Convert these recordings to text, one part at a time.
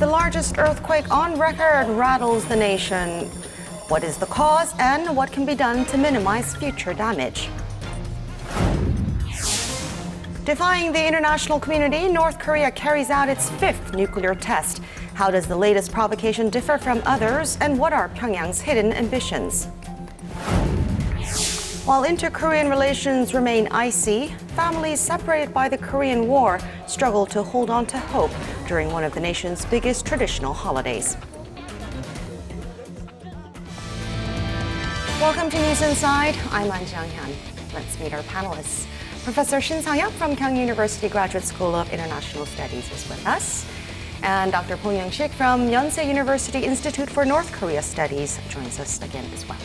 The largest earthquake on record rattles the nation. What is the cause and what can be done to minimize future damage? Defying the international community, North Korea carries out its fifth nuclear test. How does the latest provocation differ from others, and what are Pyongyang's hidden ambitions? While inter-Korean relations remain icy, families separated by the Korean War struggle to hold on to hope during one of the nation's biggest traditional holidays. Welcome to News Inside. I'm An Jang-hyun. Let's meet our panelists. Professor Shin Sang-hyuk from Kyung University Graduate School of International Studies is with us. And Dr. Bong Young-sik from Yonsei University Institute for North Korea Studies joins us again as well.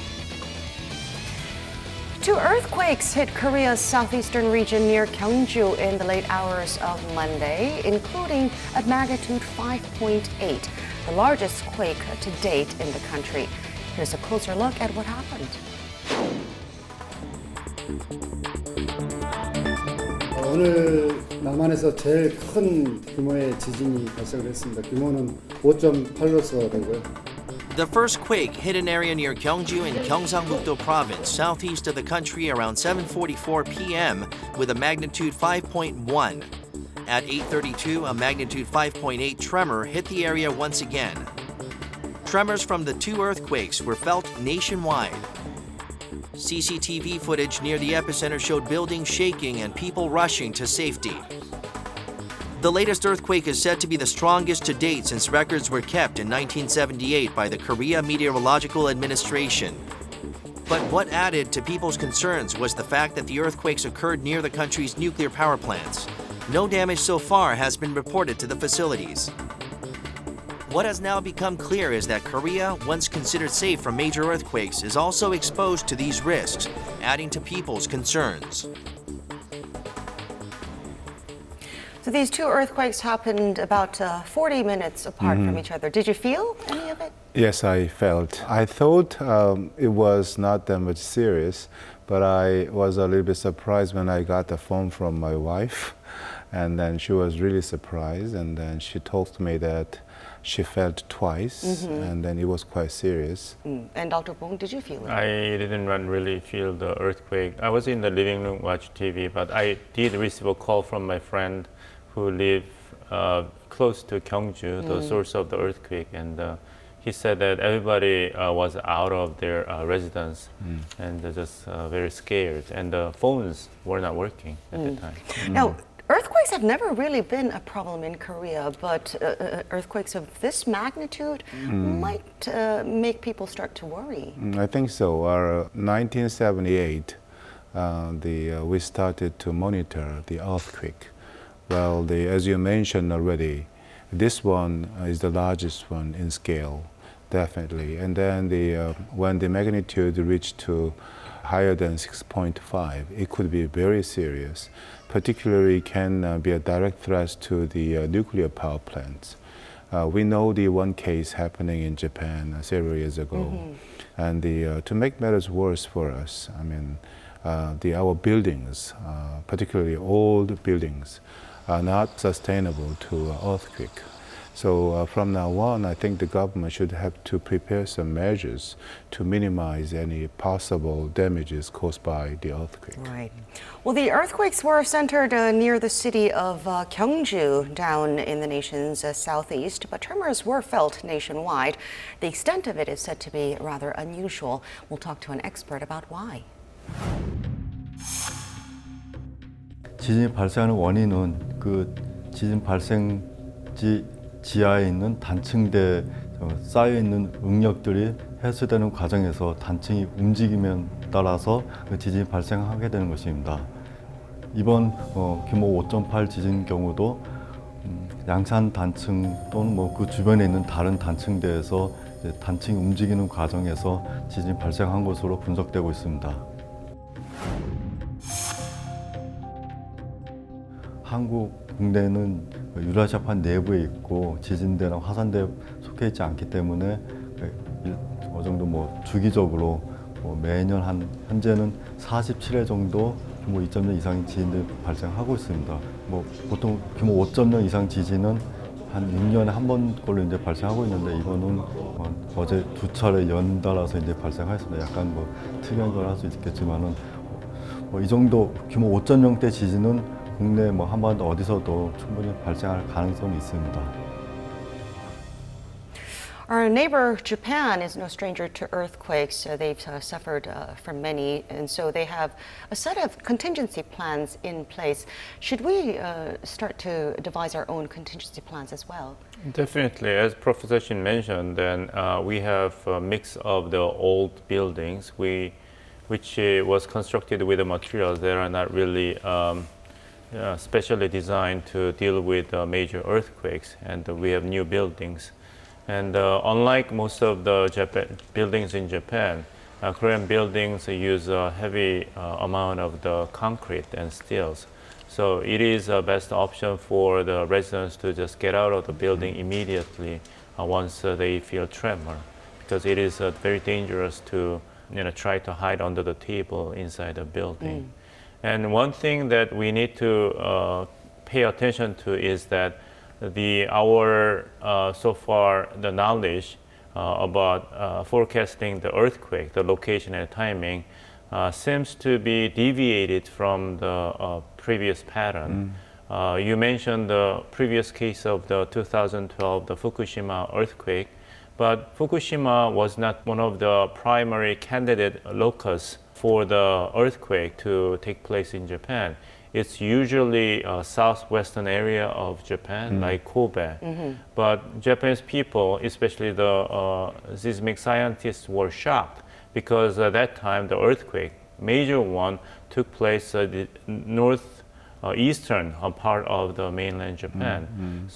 Two earthquakes hit Korea's southeastern region near Gyeongju in the late hours of Monday, including at magnitude 5.8, the largest quake to date in the country. Here's a closer look at what happened. 오늘 남한에서 제일 큰 규모의 지진이 발생을 했습니다. 규모는 5.8로서 되고요. The first quake hit an area near Gyeongju in Gyeongsangbuk-do province, southeast of the country around 7:44 p.m. with a magnitude 5.1. At 8:32, a magnitude 5.8 tremor hit the area once again. Tremors from the two earthquakes were felt nationwide. CCTV footage near the epicenter showed buildings shaking and people rushing to safety. The latest earthquake is said to be the strongest to date since records were kept in 1978 by the Korea Meteorological Administration. But what added to people's concerns was the fact that the earthquakes occurred near the country's nuclear power plants. No damage so far has been reported to the facilities. What has now become clear is that Korea, once considered safe from major earthquakes, is also exposed to these risks, adding to people's concerns. So these two earthquakes happened about 40 minutes apart from each other. Did you feel any of it? Yes, I felt. I thought it was not that much serious, but I was a little bit surprised when I got the phone from my wife, and then she was really surprised, and then she told me that she felt twice, and then it was quite serious. And Dr. Bong, did you feel it? I didn't really feel the earthquake. I was in the living room watching TV, but I did receive a call from my friend who live close to Gyeongju, the source of the earthquake, and he said that everybody was out of their residence and they're just very scared, and the phones were not working at the time. Now, earthquakes have never really been a problem in Korea, but earthquakes of this magnitude might make people start to worry. I think so. 1978, we started to monitor the earthquake. Well, as you mentioned already, this one is the largest one in scale, definitely. And then when the magnitude reached to higher than 6.5, it could be very serious. Particularly can be a direct threat to the nuclear power plants. We know the one case happening in Japan several years ago. And to make matters worse for us, I mean, our buildings, particularly old buildings, are not sustainable to earthquake. So from now on, I think the government should have to prepare some measures to minimize any possible damages caused by the earthquake. Right. Well, the earthquakes were centered near the city of Gyeongju, down in the nation's southeast, but tremors were felt nationwide. The extent of it is said to be rather unusual. We'll talk to an expert about why. 지진이 발생하는 원인은 그 지진 발생지 지하에 있는 단층대에 쌓여 있는 응력들이 해소되는 과정에서 단층이 움직임에 따라서 지진이 발생하게 되는 것입니다. 이번 규모 5.8 지진 경우도 양산 단층 또는 그 주변에 있는 다른 단층대에서 단층이 움직이는 과정에서 지진이 발생한 것으로 분석되고 있습니다. 한국 국내는 유라시아판 내부에 있고 지진대나 화산대에 속해 있지 않기 때문에 어느 정도 주기적으로 매년 현재는 47회 정도 규모 2.0 이상의 지진들이 발생하고 있습니다. 보통 규모 5.0 이상 지진은 한 6년에 한 번꼴로 이제 발생하고 있는데 이거는 어제 2차례 연달아서 이제 발생하였습니다. 약간 뭐 특이한 걸 할 수 있겠지만은 이 정도 규모 5.0대 지진은 국내 뭐 한반도 어디서도 충분히 발생할 가능성이 있습니다. Our neighbor Japan is no stranger to earthquakes. They've suffered from many, and so they have a set of contingency plans in place. Should we start to devise our own contingency plans as well? Definitely, as Professor Shin mentioned, then we have a mix of the old buildings, which was constructed with the materials that are not really specially designed to deal with major earthquakes, and we have new buildings. And unlike most of the buildings in Japan, Korean buildings use a heavy amount of the concrete and steels. So it is the best option for the residents to just get out of the building immediately once they feel tremor, because it is very dangerous to try to hide under the table inside the building. And one thing that we need to pay attention to is that our so far the knowledge about forecasting the earthquake, the location and timing, seems to be deviated from the previous pattern. You mentioned the previous case of the 2012, the Fukushima earthquake, but Fukushima was not one of the primary candidate locus for the earthquake to take place in Japan. It's usually a southwestern area of Japan, like Kobe. But Japanese people, especially the seismic scientists, were shocked because at that time the earthquake, major one, took place the northeastern part of the mainland Japan.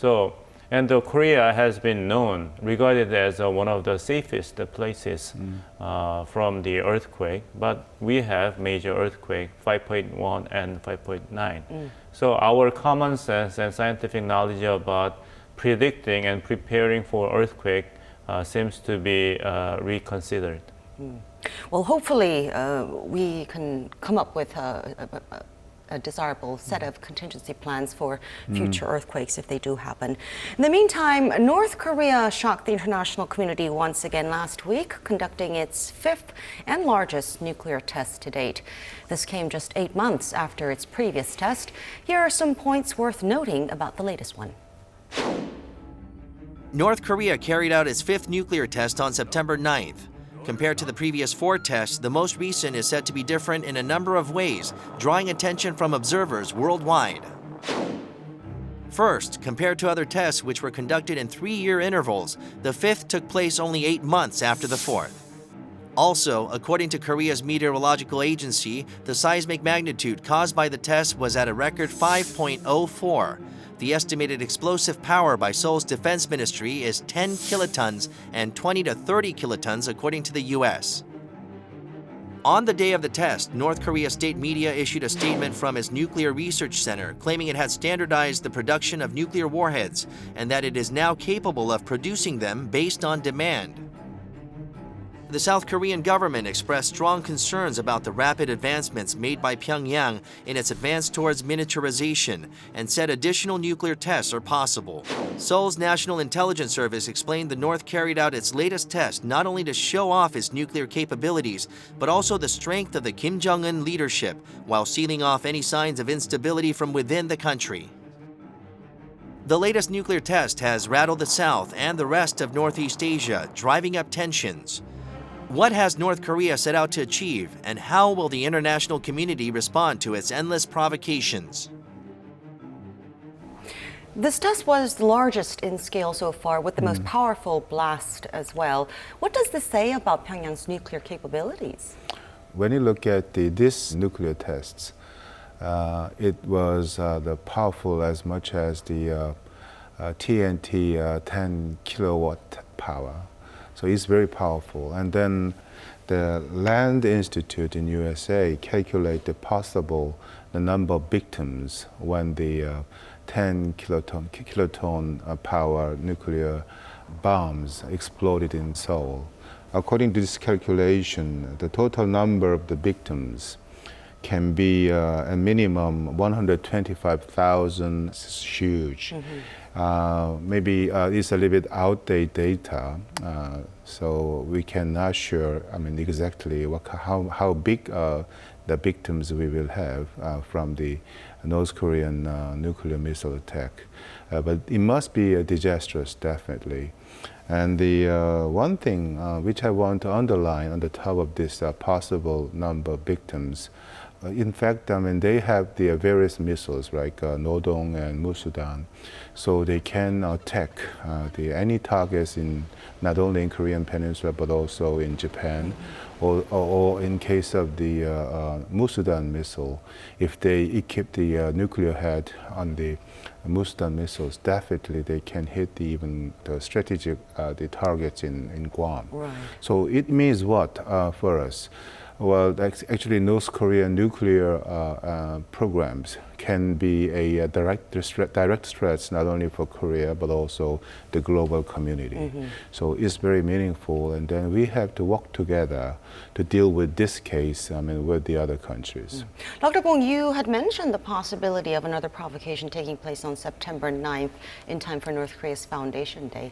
And Korea has been known, regarded as one of the safest places from the earthquake, but we have major earthquake 5.1 and 5.9. So our common sense and scientific knowledge about predicting and preparing for earthquake seems to be reconsidered. Well, hopefully we can come up with a desirable set of contingency plans for future earthquakes if they do happen. In the meantime, North Korea shocked the international community once again last week, conducting its 5th and largest nuclear test to date. This came just 8 months after its previous test. Here are some points worth noting about the latest one. North Korea carried out its 5th nuclear test on September 9th. Compared to the previous 4 tests, the most recent is said to be different in a number of ways, drawing attention from observers worldwide. First, compared to other tests which were conducted in 3-year intervals, the 5th took place only 8 months after the 4th. Also, according to Korea's meteorological agency, the seismic magnitude caused by the test was at a record 5.04. The estimated explosive power by Seoul's defense ministry is 10 kilotons and 20 to 30 kilotons according to the US. On the day of the test, North Korea state media issued a statement from its nuclear research center claiming it had standardized the production of nuclear warheads and that it is now capable of producing them based on demand. The South Korean government expressed strong concerns about the rapid advancements made by Pyongyang in its advance towards miniaturization and said additional nuclear tests are possible. Seoul's National Intelligence Service explained the North carried out its latest test not only to show off its nuclear capabilities, but also the strength of the Kim Jong-un leadership, while sealing off any signs of instability from within the country. The latest nuclear test has rattled the South and the rest of Northeast Asia, driving up tensions. What has North Korea set out to achieve, and how will the international community respond to its endless provocations? This test was the largest in scale so far, with the most powerful blast as well. What does this say about Pyongyang's nuclear capabilities? When you look at this nuclear tests, it was the powerful as much as the TNT 10 kilowatt power. So it's very powerful. And then the Land Institute in USA calculate the number of victims when the 10 kiloton power nuclear bombs exploded in Seoul. According to this calculation, the total number of the victims can be a minimum 125,000 huge. Maybe it's a little bit outdated data, so we cannot sure. I mean exactly how big the victims we will have from the North Korean nuclear missile attack, but it must be disastrous definitely. And the one thing which I want to underline on the top of this possible number of victims, in fact, I mean, they have the various missiles like Nodong and Musudan, so they can attack any targets in not only in Korean Peninsula but also in Japan, or in case of the Musudan missile, if they equip the nuclear head on the Musudan missiles, definitely they can hit even the strategic the targets in Guam. Right. So it means what for us? Well, actually, North Korean nuclear programs can be a direct threats not only for Korea but also the global community. So it's very meaningful, and then we have to work together to deal with this case. I mean, with the other countries. Dr. Bong, you had mentioned the possibility of another provocation taking place on September 9th in time for North Korea's Foundation Day.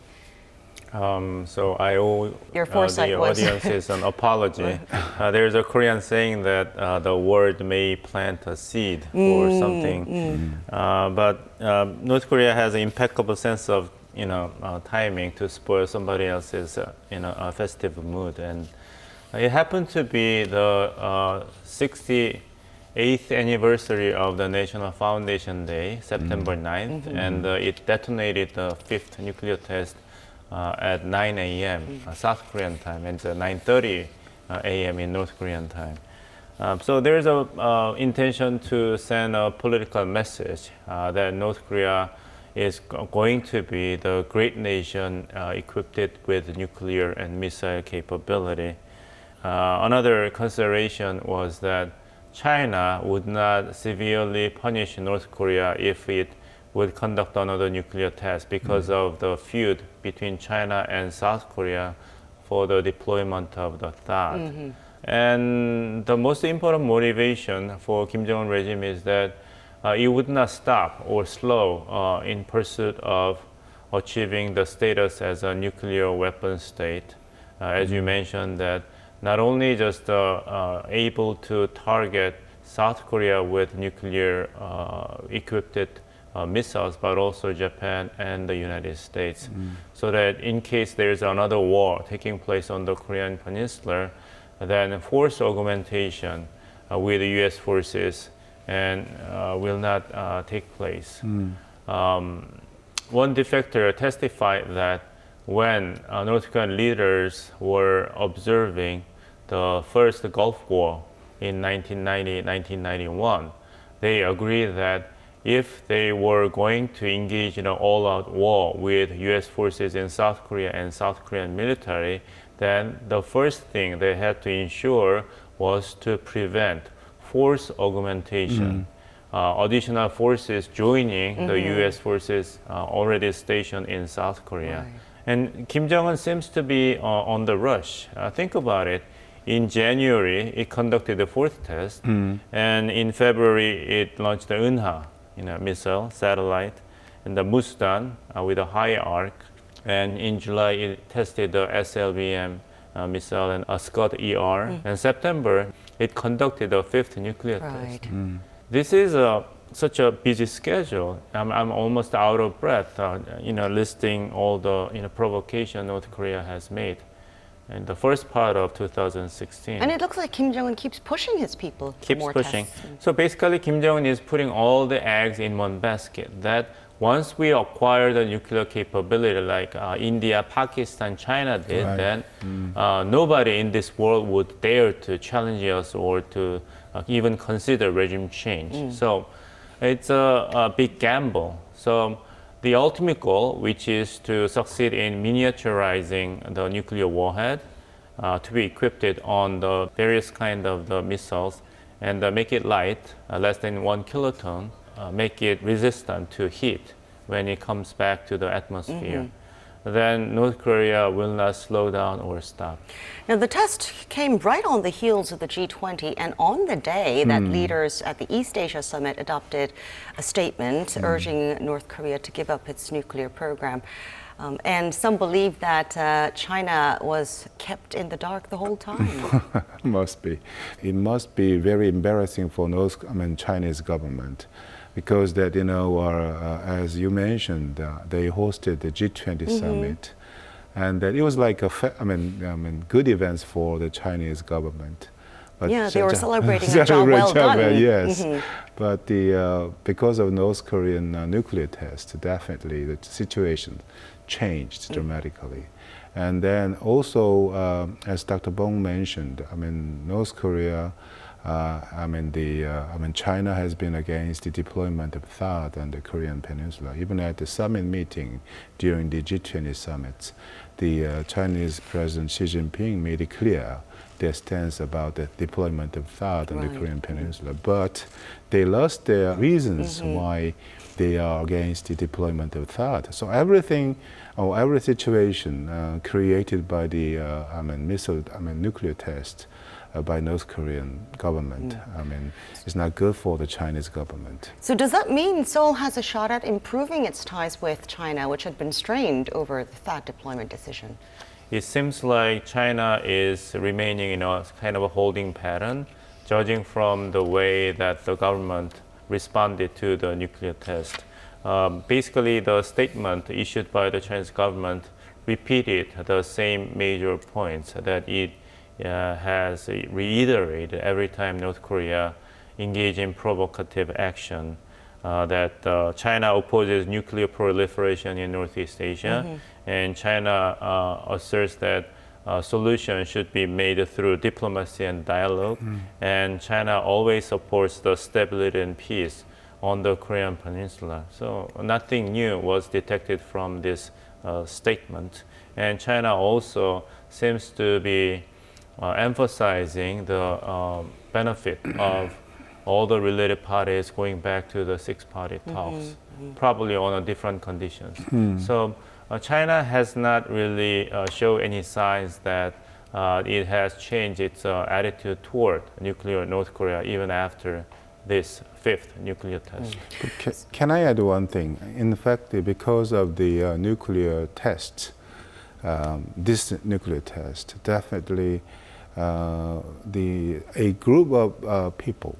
So I owe Your foresight the was- audiences an apology. There's a Korean saying that the word may plant a seed or something, but North Korea has an impeccable sense of timing to spoil somebody else's festive mood, and it happened to be the 68th anniversary of the National Foundation Day, September 9th, and it detonated the 5th nuclear test at 9 a.m. South Korean time, and 9:30 a.m. in North Korean time. So there is a intention to send a political message that North Korea is going to be the great nation equipped with nuclear and missile capability. Another consideration was that China would not severely punish North Korea if it would conduct another nuclear test because of the feud between China and South Korea for the deployment of the THAAD. And the most important motivation for Kim Jong-un regime is that it would not stop or slow in pursuit of achieving the status as a nuclear weapon state. As you mentioned, that not only just able to target South Korea with nuclear equipped missiles, but also Japan and the United States, so that in case there's another war taking place on the Korean Peninsula, then force augmentation with the U.S. forces and will not take place. One defector testified that when North Korean leaders were observing the first Gulf War in 1990-1991, they agreed that if they were going to engage in an all-out war with U.S. forces in South Korea and South Korean military, then the first thing they had to ensure was to prevent force augmentation, additional forces joining the U.S. forces already stationed in South Korea. Right. And Kim Jong-un seems to be on the rush. Think about it. In January, it conducted the fourth test, and in February, it launched the Eunha, missile, satellite, and the Musudan with a high arc. And in July, it tested the SLBM missile and a Scud-ER. And September, it conducted the fifth nuclear Right. test. This is such a busy schedule. I'm almost out of breath, listing all the provocation North Korea has made in the first part of 2016. And it looks like Kim Jong-un keeps pushing his people for Keeps more pushing. tests. So basically, Kim Jong-un is putting all the eggs in one basket. That once we acquire the nuclear capability, like India, Pakistan, China did, Right. then nobody in this world would dare to challenge us or to even consider regime change. So it's a big gamble. So the ultimate goal, which is to succeed in miniaturizing the nuclear warhead, to be equipped on the various kind of the missiles, and make it light, less than 1 kiloton, make it resistant to heat when it comes back to the atmosphere. then North Korea will not slow down or stop. Now, the test came right on the heels of the G20 and on the day that leaders at the East Asia Summit adopted a statement urging North Korea to give up its nuclear program. And some believe that China was kept in the dark the whole time. Must be. It must be very embarrassing for Chinese government, because that as you mentioned, they hosted the G20 summit, and that it was like good events for the Chinese government. But Yeah, they were celebrating a job well done. Yes, but because of North Korean nuclear test, definitely the situation changed dramatically. And then also, as Dr. Bong mentioned, North Korea, China has been against the deployment of THAAD on the Korean Peninsula. Even at the summit meeting during the G20 summits, the Chinese President Xi Jinping made it clear their stance about the deployment of THAAD on the Korean Peninsula. But they lost their reasons why they are against the deployment of THAAD. So every situation created by the nuclear test by North Korean government, is not good for the Chinese government. So does that mean Seoul has a shot at improving its ties with China, which had been strained over the THAAD deployment decision? It seems like China is remaining in a kind of a holding pattern, judging from the way that the government responded to the nuclear test. Basically, the statement issued by the Chinese government repeated the same major points that it has reiterated every time North Korea engage in provocative action, that China opposes nuclear proliferation in Northeast Asia, and China asserts that solution should be made through diplomacy and dialogue, and China always supports the stability and peace on the Korean Peninsula. So nothing new was detected from this statement, and China also seems to be emphasizing the benefit of all the related parties going back to the six-party talks, probably on different conditions. So China has not really shown any signs that it has changed its attitude toward nuclear North Korea even after this fifth nuclear test. Can I add one thing? In fact, because of the nuclear test, this nuclear test, definitely a group of people,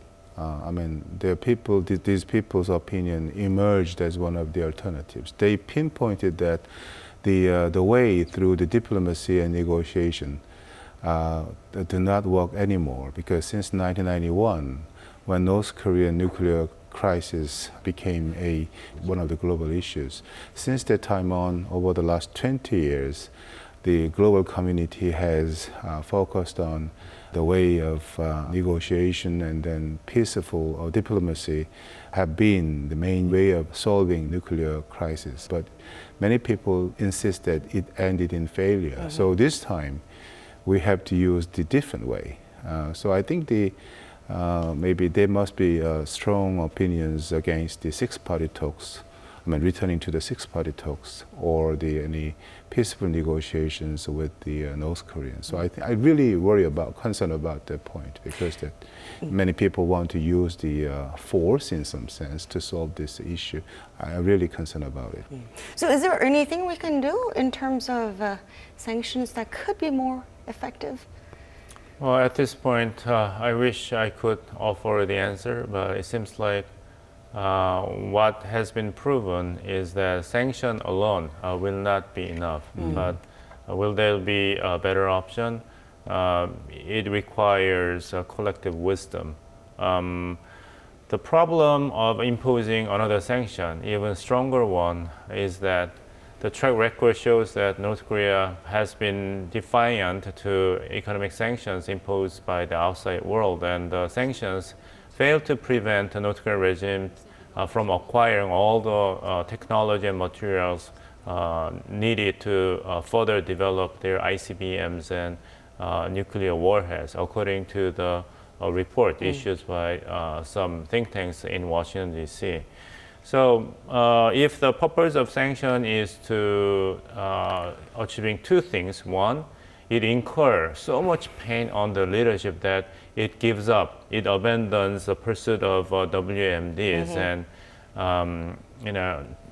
these people's opinion emerged as one of the alternatives. They pinpointed that the way through the diplomacy and negotiation do not work anymore, because since 1991, when North Korean nuclear crisis became one of the global issues, since that time on, over the last 20 years, the global community has focused on the way of negotiation and then peaceful diplomacy have been the main way of solving nuclear crisis. But many people insist that it ended in failure. So this time, we have to use the different way. So I think maybe there must be strong opinions against the six-party talks, returning to the six-party talks or any peaceful negotiations with the North Koreans. So I really concerned about that point, because that many people want to use the force in some sense to solve this issue. I'm really concerned about it. So is there anything we can do in terms of sanctions that could be more effective? Well, at this point, I wish I could offer the answer, but it seems like what has been proven is that sanction alone will not be enough. But will there be a better option? It requires collective wisdom. The problem of imposing another sanction, even stronger one, is that the track record shows that North Korea has been defiant to economic sanctions imposed by the outside world, and the sanctions failed to prevent the North Korean regime from acquiring all the technology and materials needed to further develop their ICBMs and nuclear warheads, according to the report issued by some think tanks in Washington, D.C. So if the purpose of sanction is to achieving two things, one, it incurs so much pain on the leadership that it gives up, it abandons the pursuit of WMDs and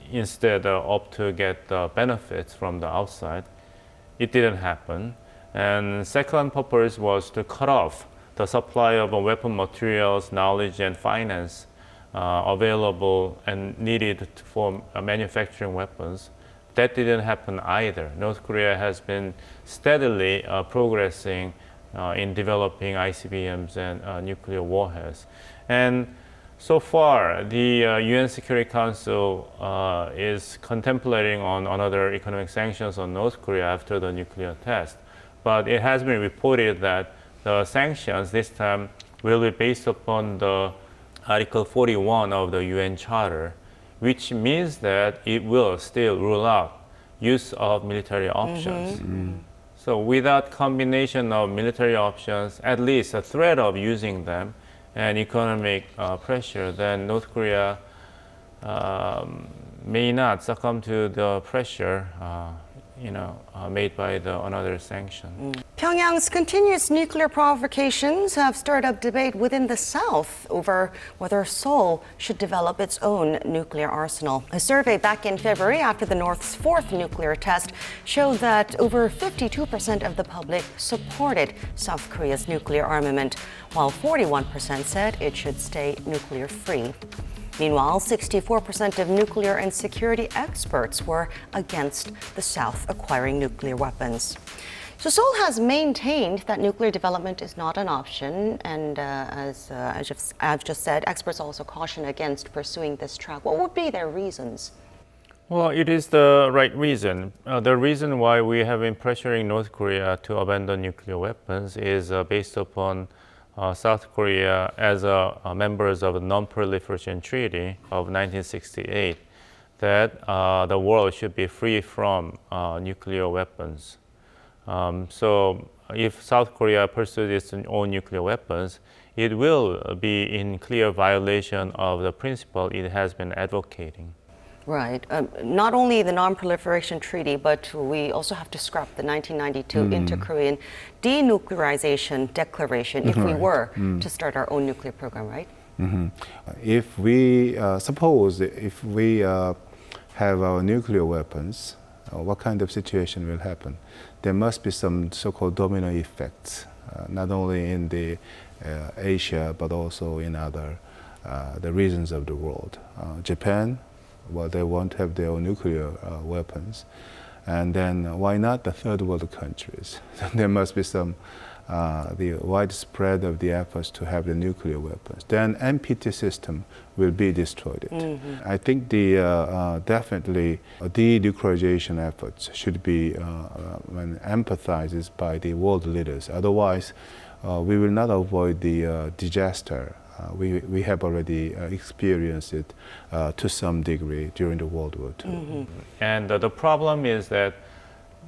instead opt to get the benefits from the outside. It didn't happen. And second purpose was to cut off the supply of weapon materials, knowledge, and finance available and needed for manufacturing weapons. That didn't happen either. North Korea has been steadily progressing in developing ICBMs and nuclear warheads. And so far, the UN Security Council is contemplating on another economic sanctions on North Korea after the nuclear test. But it has been reported that the sanctions this time will be based upon the Article 41 of the UN Charter, which means that it will still rule out use of military options. So without combination of military options, at least a threat of using them, and economic pressure, then North Korea may not succumb to the pressure made by another sanction. Pyongyang's continuous nuclear provocations have stirred up debate within the South over whether Seoul should develop its own nuclear arsenal. A survey back in February after the North's fourth nuclear test showed that over 52% of the public supported South Korea's nuclear armament, while 41% said it should stay nuclear-free. Meanwhile, 64% of nuclear and security experts were against the South acquiring nuclear weapons. So Seoul has maintained that nuclear development is not an option, and as I've just said, experts also caution against pursuing this track. What would be their reasons? Well, it is the right reason. The reason why we have been pressuring North Korea to abandon nuclear weapons is based upon South Korea as members of the Non-Proliferation Treaty of 1968, that the world should be free from nuclear weapons. So if South Korea pursues its own nuclear weapons, it will be in clear violation of the principle it has been advocating. Right. Not only the Non-Proliferation Treaty, but we also have to scrap the 1992 Inter-Korean Denuclearization Declaration if we were to start our own nuclear program, right? If we suppose if we have our nuclear weapons, what kind of situation will happen? There must be some so-called domino effects, not only in the Asia but also in other the regions of the world. Japan, well, they won't have their own nuclear weapons, and then why not the third world countries? There must be some the widespread of the efforts to have the nuclear weapons. Then NPT system will be destroyed. I think the definitely denuclearization efforts should be empathized by the world leaders. Otherwise, we will not avoid the disaster. We have already experienced it to some degree during the World War II. And the problem is that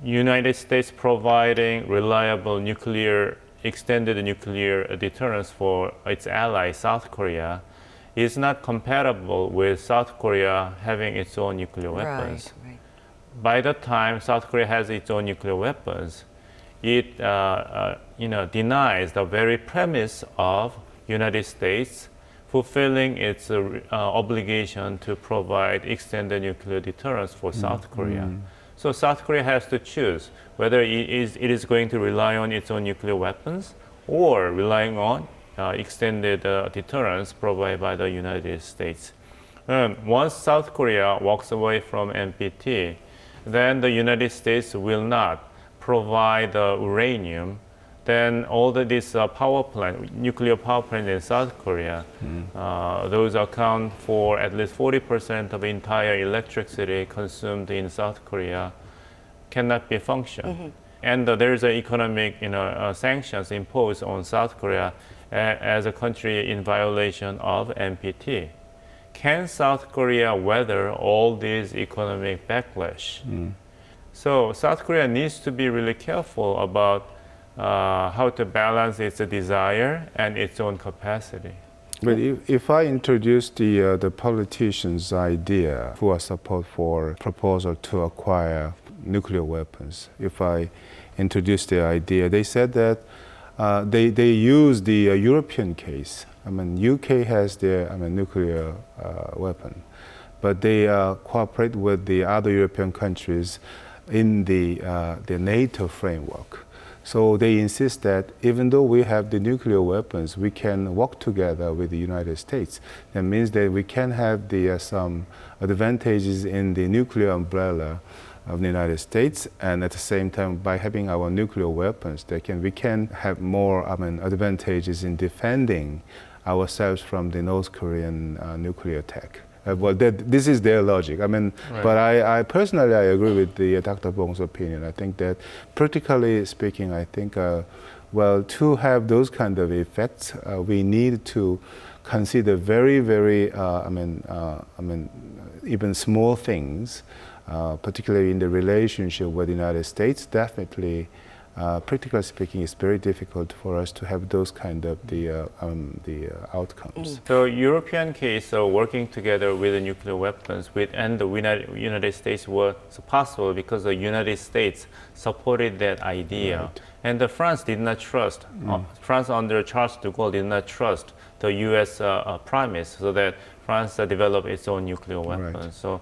United States providing reliable extended nuclear deterrence for its ally South Korea is not compatible with South Korea having its own nuclear weapons. Right. By the time South Korea has its own nuclear weapons, it denies the very premise of United States fulfilling its obligation to provide extended nuclear deterrence for South Korea. So South Korea has to choose whether it is going to rely on its own nuclear weapons or relying on extended deterrence provided by the United States. Once South Korea walks away from NPT, then the United States will not provide the uranium. Then all these nuclear power plants in South Korea, those account for at least 40% of entire electricity consumed in South Korea, cannot be functioned. And there's economic sanctions imposed on South Korea as a country in violation of NPT. Can South Korea weather all these economic backlash? So South Korea needs to be really careful about how to balance its desire and its own capacity. But if I introduce the politicians' idea who are support for proposal to acquire nuclear weapons, if I introduce the idea, they said that they use the European case. I mean, UK has their nuclear weapon, but they cooperate with the other European countries in the NATO framework. So they insist that even though we have the nuclear weapons, we can work together with the United States. That means that we can have some advantages in the nuclear umbrella of the United States, and at the same time, by having our nuclear weapons, we can have more advantages in defending ourselves from the North Korean nuclear attack. This is their logic. I mean, Right. but I personally agree with Dr. Bong's opinion. I think that, practically speaking, I think, to have those kind of effects, we need to consider very, very, even small things, particularly in the relationship with the United States. Definitely, practically speaking, it's very difficult for us to have those kind of the outcomes. So European case working together with the nuclear weapons and the United States was possible because the United States supported that idea. Right. And France did not trust, France under Charles de Gaulle did not trust the US premise, so that France developed its own nuclear weapons. Right. So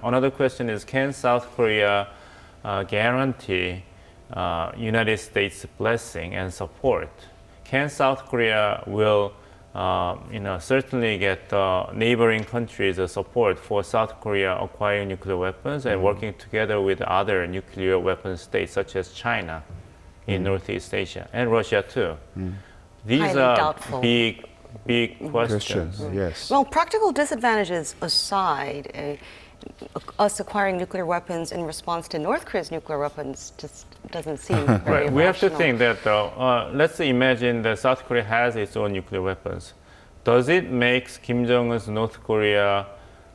another question is, can South Korea guarantee United States blessing and support? Can South Korea will certainly get neighboring countries' support for South Korea acquiring nuclear weapons and working together with other nuclear weapon states such as China in Northeast Asia and Russia too? These Highly are doubtful. big questions. Yes. Well, practical disadvantages aside, us acquiring nuclear weapons in response to North Korea's nuclear weapons just doesn't seem very Right. We have to rational. think that let's imagine that South Korea has its own nuclear weapons. Does it make Kim Jong-un's North Korea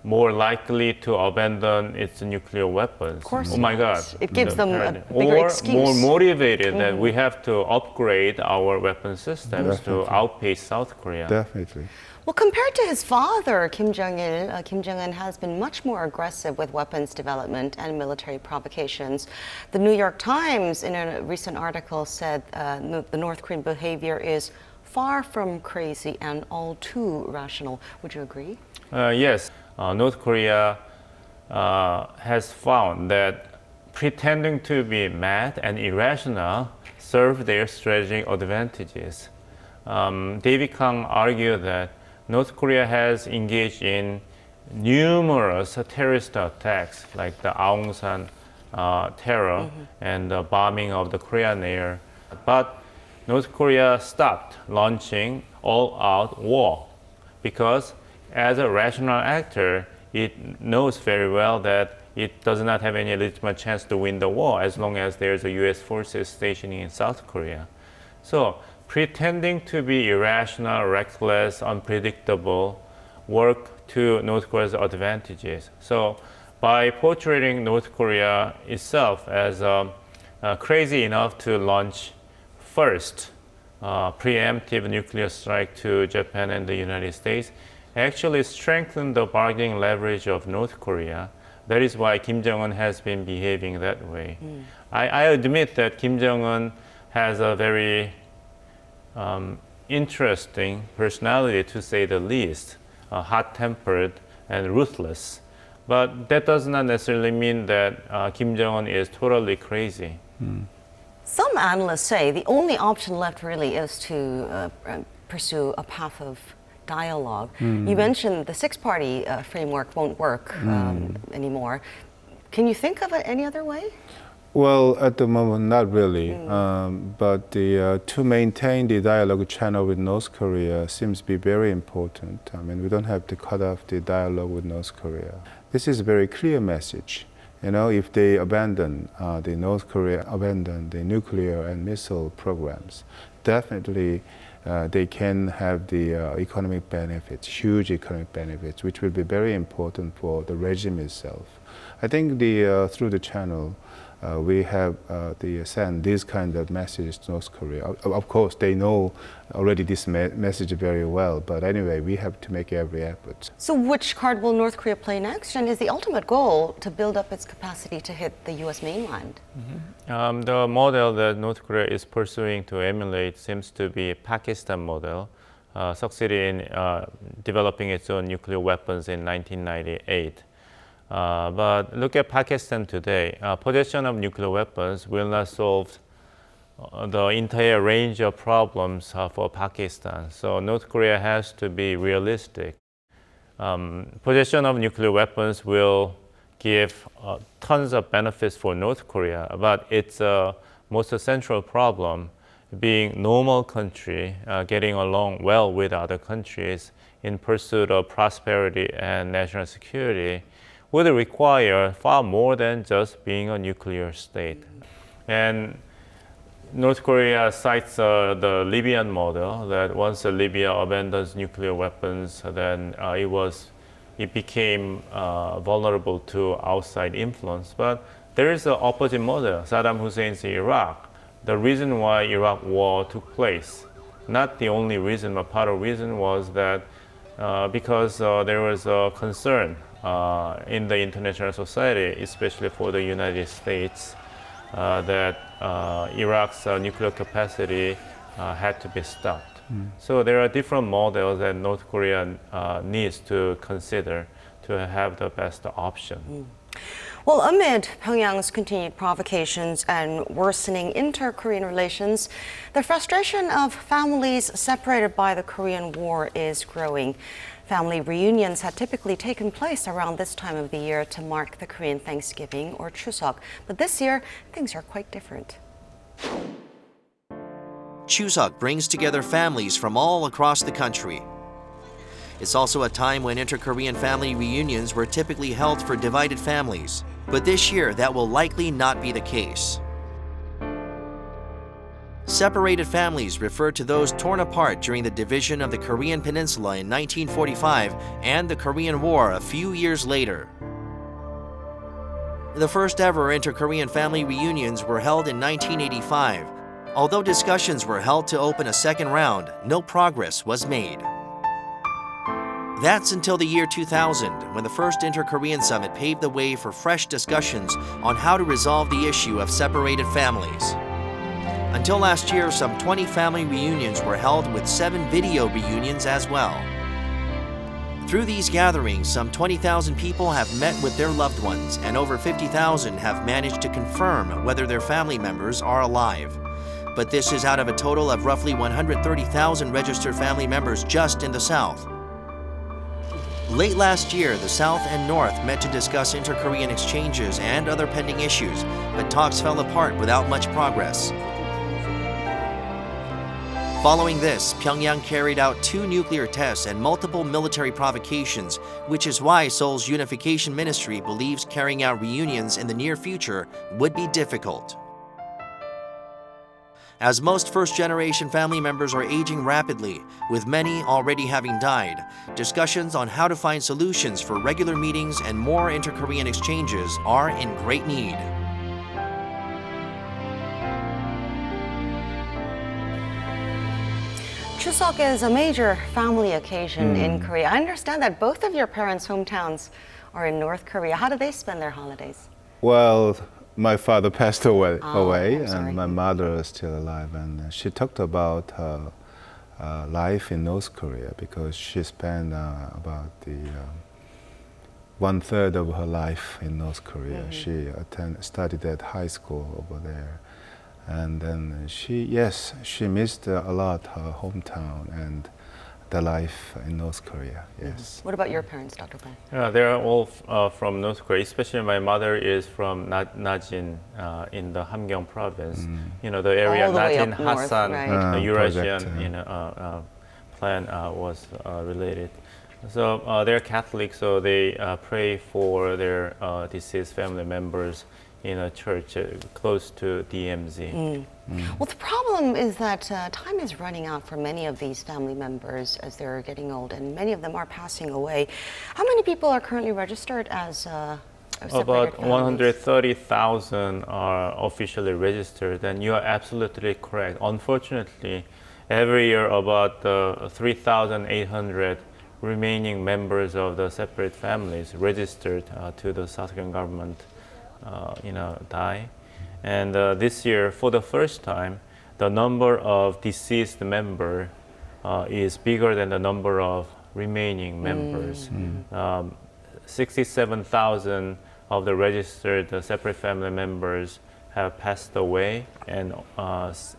more likely to abandon its nuclear weapons? Of course Oh my not. God. It gives them a Paradigm. bigger or excuse. more motivated that we have to upgrade our weapon systems to Definitely. outpace South Korea. Definitely. Well, compared to his father, Kim Jong-il, Kim Jong-un has been much more aggressive with weapons development and military provocations. The New York Times, in a recent article, said the North Korean behavior is far from crazy and all too rational. Would you agree? Yes, North Korea has found that pretending to be mad and irrational serve their strategic advantages. David Kang argued that North Korea has engaged in numerous terrorist attacks, like the Aung San terror and the bombing of the Korean Air. But North Korea stopped launching all-out war because, as a rational actor, it knows very well that it does not have any legitimate chance to win the war as long as there's a U.S. forces stationing in South Korea. So, pretending to be irrational, reckless, unpredictable work to North Korea's advantages. So, by portraying North Korea itself as crazy enough to launch first preemptive nuclear strike to Japan and the United States, actually strengthened the bargaining leverage of North Korea. That is why Kim Jong-un has been behaving that way. I admit that Kim Jong-un has a very interesting personality, to say the least, hot-tempered and ruthless. But that does not necessarily mean that Kim Jong-un is totally crazy. Some analysts say the only option left really is to pursue a path of dialogue. You mentioned the six-party framework won't work anymore. Can you think of it any other way? Well, at the moment, not really. But to maintain the dialogue channel with North Korea seems to be very important. I mean, we don't have to cut off the dialogue with North Korea. This is a very clear message. You know, if they abandon, the North Korea abandon the nuclear and missile programs, definitely they can have the economic benefits, huge economic benefits, which will be very important for the regime itself. I think through the channel, we have send this kind of messages to North Korea. Of course, they know already this message very well, but anyway, we have to make every effort. So which card will North Korea play next? And is the ultimate goal to build up its capacity to hit the U.S. mainland? The model that North Korea is pursuing to emulate seems to be a Pakistan model, succeeding in developing its own nuclear weapons in 1998. But look at Pakistan today. Possession of nuclear weapons will not solve the entire range of problems for Pakistan. So North Korea has to be realistic. Possession of nuclear weapons will give tons of benefits for North Korea, but its most central problem, being normal country, getting along well with other countries in pursuit of prosperity and national security, would require far more than just being a nuclear state. And North Korea cites the Libyan model, that once Libya abandons nuclear weapons, then it became vulnerable to outside influence. But there is an opposite model, Saddam Hussein's Iraq. The reason why Iraq war took place, not the only reason, but part of the reason was that because there was a concern in the international society, especially for the United States, that Iraq's nuclear capacity had to be stopped. So there are different models that North Korea needs to consider to have the best option. Well, amid Pyongyang's continued provocations and worsening inter-Korean relations, the frustration of families separated by the Korean War is growing. Family reunions had typically taken place around this time of the year to mark the Korean Thanksgiving or Chuseok, but this year things are quite different. Chuseok brings together families from all across the country. It's also a time when inter-Korean family reunions were typically held for divided families. But this year, that will likely not be the case. Separated families refer to those torn apart during the division of the Korean Peninsula in 1945 and the Korean War a few years later. The first ever inter-Korean family reunions were held in 1985. Although discussions were held to open a second round, no progress was made. That's until the year 2000, when the first Inter-Korean Summit paved the way for fresh discussions on how to resolve the issue of separated families. Until last year, some 20 family reunions were held with 7 video reunions as well. Through these gatherings, some 20,000 people have met with their loved ones, and over 50,000 have managed to confirm whether their family members are alive. But this is out of a total of roughly 130,000 registered family members just in the South. Late last year, the South and North met to discuss inter-Korean exchanges and other pending issues, but talks fell apart without much progress. Following this, Pyongyang carried out 2 nuclear tests and multiple military provocations, which is why Seoul's Unification Ministry believes carrying out reunions in the near future would be difficult. As most first-generation family members are aging rapidly, with many already having died, discussions on how to find solutions for regular meetings and more inter-Korean exchanges are in great need. Chuseok is a major family occasion in Korea. I understand that both of your parents' hometowns are in North Korea. How do they spend their holidays? Well, my father passed away, I'm sorry. and my mother is still alive. And she talked about her life in North Korea because she spent about the 1/3 of her life in North Korea. She studied at high school over there. And then she missed a lot her hometown and the life in North Korea, yes. What about your parents, Dr. Bang? They're all from North Korea, especially my mother is from Najin in the Hamgyong province. You know, the area All the way Najin, up north, Hassan, right. the Eurasian project, plan was related. So they're Catholic, so they pray for their deceased family members in a church close to DMZ. Well, the problem is that time is running out for many of these family members as they're getting old, and many of them are passing away. How many people are currently registered as About separated families. 130,000 are officially registered, and you are absolutely correct. Unfortunately, every year about 3,800 remaining members of the separate families registered to the South Korean government, die. And this year, for the first time, the number of deceased member is bigger than the number of remaining members. 67,000 of the registered separate family members have passed away, and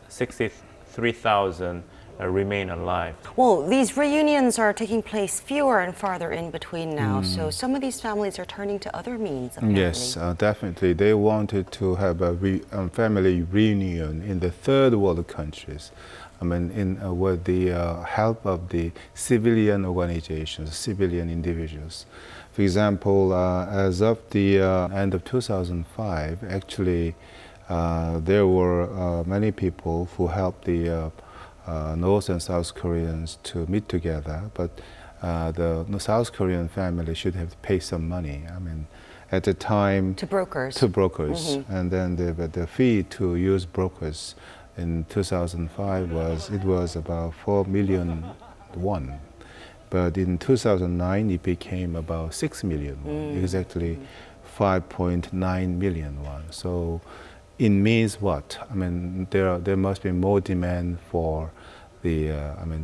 63,000 remain alive. Well, these reunions are taking place fewer and farther in between now, so some of these families are turning to other means of family. Yes, definitely. They wanted to have a family reunion in the third world countries. I mean, with the help of the civilian organizations, civilian individuals. For example, as of the end of 2005, actually, there were many people who helped the North and South Koreans to meet together, but the South Korean family should have paid some money. I mean, at the time, To brokers. and then the fee to use brokers in 2005 was about 4 million won, but in 2009 it became about 6 million won, exactly 5.9 million won. So it means what? I mean, there must be more demand for the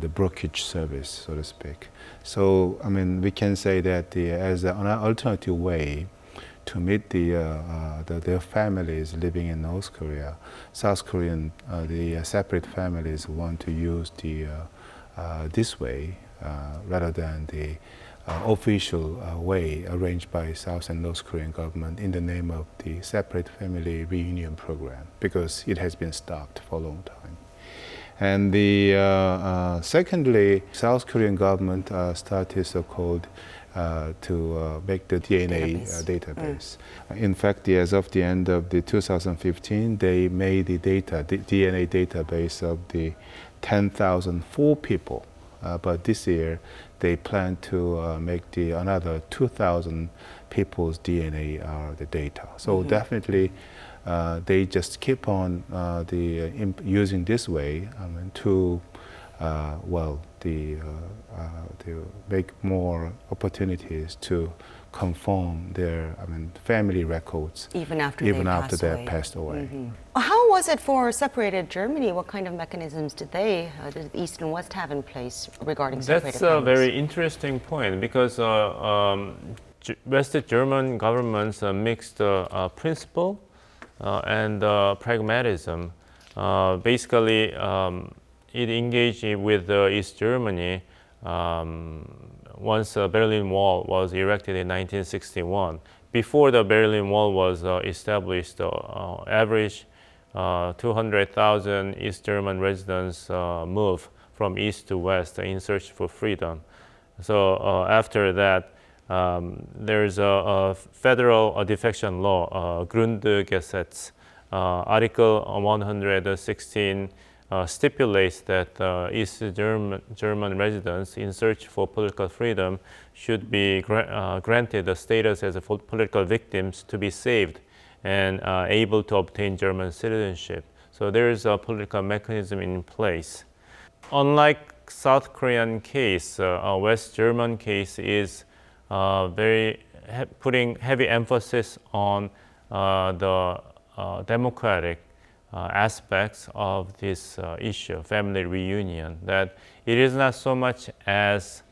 the brokerage service, so to speak. So I mean, we can say that as an alternative way to meet their families living in North Korea, South Korean the separate families want to use this way rather than the official way arranged by South and North Korean government in the name of the separate family reunion program, because it has been stopped for a long time. And the secondly, South Korean government started so-called to make the DNA database. In fact, as of the end of the 2015, they made the DNA database of the 10,004 people. But this year, they plan to make another 2,000 people's DNA the data. So definitely, they just keep on using this way to make more opportunities to confirm their family records Even after they have passed away. How was it for separated Germany? What kind of mechanisms did the East and West have in place regarding separated That's a families? very interesting point, because West German governments mixed principle and pragmatism. Basically, it engaged with East Germany once the Berlin Wall was erected in 1961. Before the Berlin Wall was established, average 200,000 East German residents moved from east to west in search for freedom. So after that, there's a federal defection law, Grundgesetz. Article 116 stipulates that East German residents in search for political freedom should be granted the status as political victims to be saved and able to obtain German citizenship. So there is a political mechanism in place. Unlike South Korean case, West German case is putting heavy emphasis on the democratic aspects of this issue, family reunion, that it is not so much as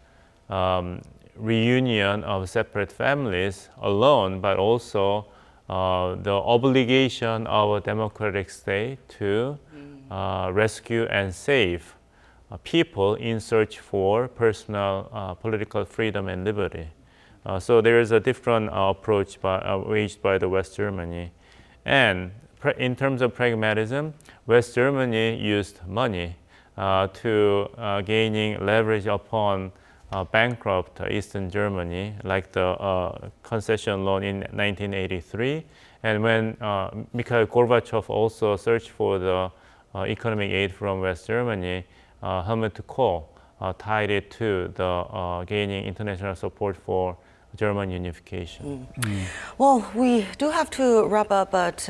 reunion of separate families alone, but also the obligation of a democratic state to rescue and save people in search for personal political freedom and liberty. So there is a different approach waged by the West Germany. And in terms of pragmatism, West Germany used money to gaining leverage upon bankrupt Eastern Germany, like the concession loan in 1983. And when Mikhail Gorbachev also searched for the economic aid from West Germany, Helmut Kohl tied it to the gaining international support for German unification. Well, we do have to wrap up, but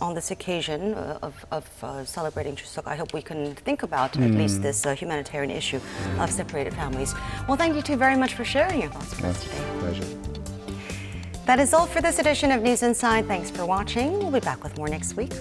on this occasion of celebrating Chuseok, I hope we can think about at least this humanitarian issue of separated families. Well, thank you two very much for sharing your thoughts with us today. Pleasure. That is all for this edition of News Inside. Thanks for watching. We'll be back with more next week.